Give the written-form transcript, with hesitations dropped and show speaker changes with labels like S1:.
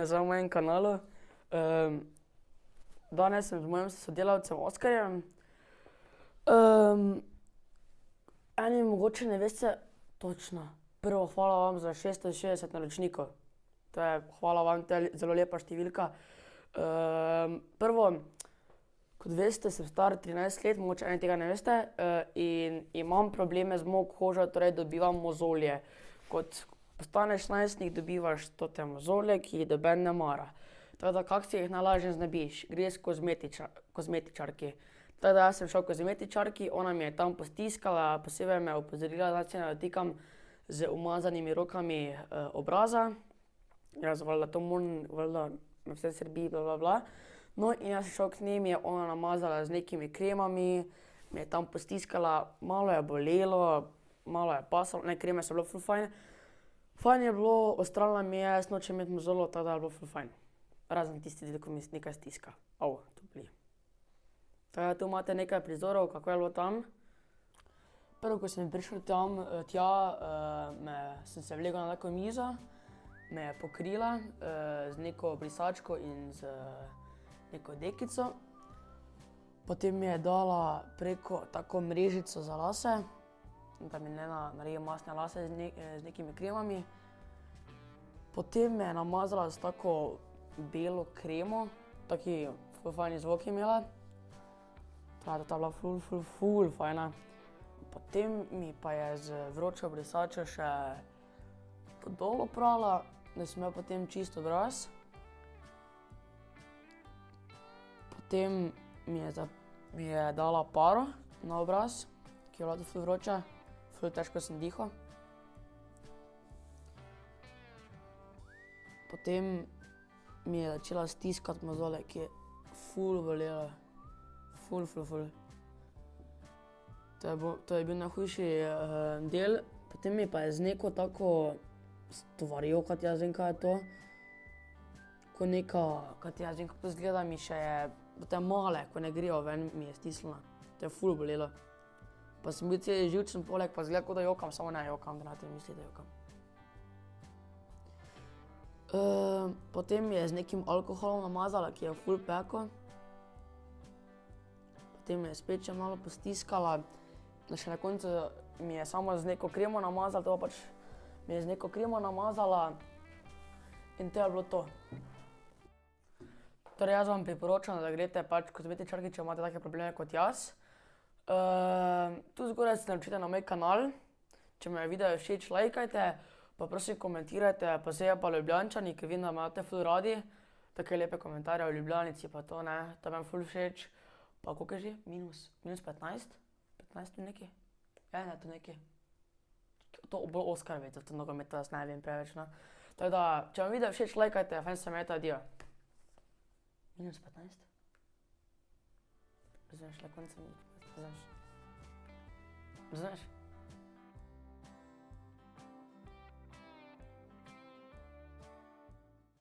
S1: nazaj v mojem kanalu. Danes sem z mojim sodelavcem Oskarjem. Eni mogoče ne veste točno. Prvo, hvala vam za 660 naročnikov. To je, hvala vam, to je zelo lepa številka. Prvo, kot veste, sem star 13 let, mogoče eni tega ne veste, in imam probleme z mojo kožo, torej dobivam mozolje. Kot postaneš najstnik, dobivaš te mozolje, ki jih noben ne mara. Tako da, kako se jih najlažje znebiš? Greš k kozmetičarki. Tako da, jaz sem šel k kozmetičarki, ona mi je tam postiskala, posebej me opozorila, da se ne dotikam z umazanimi rokami obraza. Jaz valjda to moram, valjda me vse srbi, bla, bla, bla. No, in jaz sem šel k njej, mi je ona namazala z nekimi kremami, me je tam postiskala, malo je bolelo, malo je pasalo, ne, kreme so bile ful fajn. Fajn je bilo, odstranila mi je, jaz nočem imeti mozoljev, tako da je bilo ful fajn. Razen tisti del, ko mi nekaj stiska. Au, to boli. Tako da tu imate nekaj prizorov, kako je bilo tam. Prvo, ko sem prišel tja, sem se vlegel na neko mizo, me je pokrila z neko brisačko in z neko dekico. Potem mi je dala preko tako mrežico za lase, da mi ne naredi mastne lase z nekimi kremami. Potem me je namazala s tako belo kremo, taki ful fajn zvok je imela. Ta je bila ful fajna. Potem mi pa je z vročo brisačo še pod dol oprala, da sem imel potem čist obraz. Potem mi je dala paro na obraz, ki je bila tudi ful vroča, ful težko sem dihal. Potem mi je začela stiskati mozolje, ki je ful bolelo. Ful. To je bil najhujši del. Potem mi pa je z neko tako stvarjo, kot jaz vem, kaj je to. Ko neka, kot jaz vem, kako izgleda, mi še je, te male, ko ne grejo ven, mi je stisnila. To je ful bolelo. Pa sem bil cel živčen poleg, pa izgleda, kot da jokam, samo ne jokam, da ne misli, da jokam. Potem mi je z nekim alkoholom namazala, ki je ful pekel. Potem me je spet še malo postiskala. Še na koncu mi je samo z neko kremo namazala, to pa pač mi je z neko kremo namazala in to je bilo to. Torej jaz vam priporočam, da greste pač k kozmetičarki, če imate take probleme kot jaz. Tu zgoraj se naročite na moj kanal. Če mi je video všeč, lajkajte, pa prosim komentirajte, posebej pa Ljubljančani, ker vem, da imate ful radi take lepe komentarje o Ljubljanici pa to, ne, to mi je ful všeč. Pa koliko je že? Minus 15? 15 tu nekaj? Ja, ne, tu nekaj. To bolj Oskar ve, to nogomet, to jaz ne vem preveč, no. Tako da, če vam video všeč, lajkajte, fajn se imejte, adijo. Minus 15? Razumeš, na koncu ni, razumeš? Razumeš?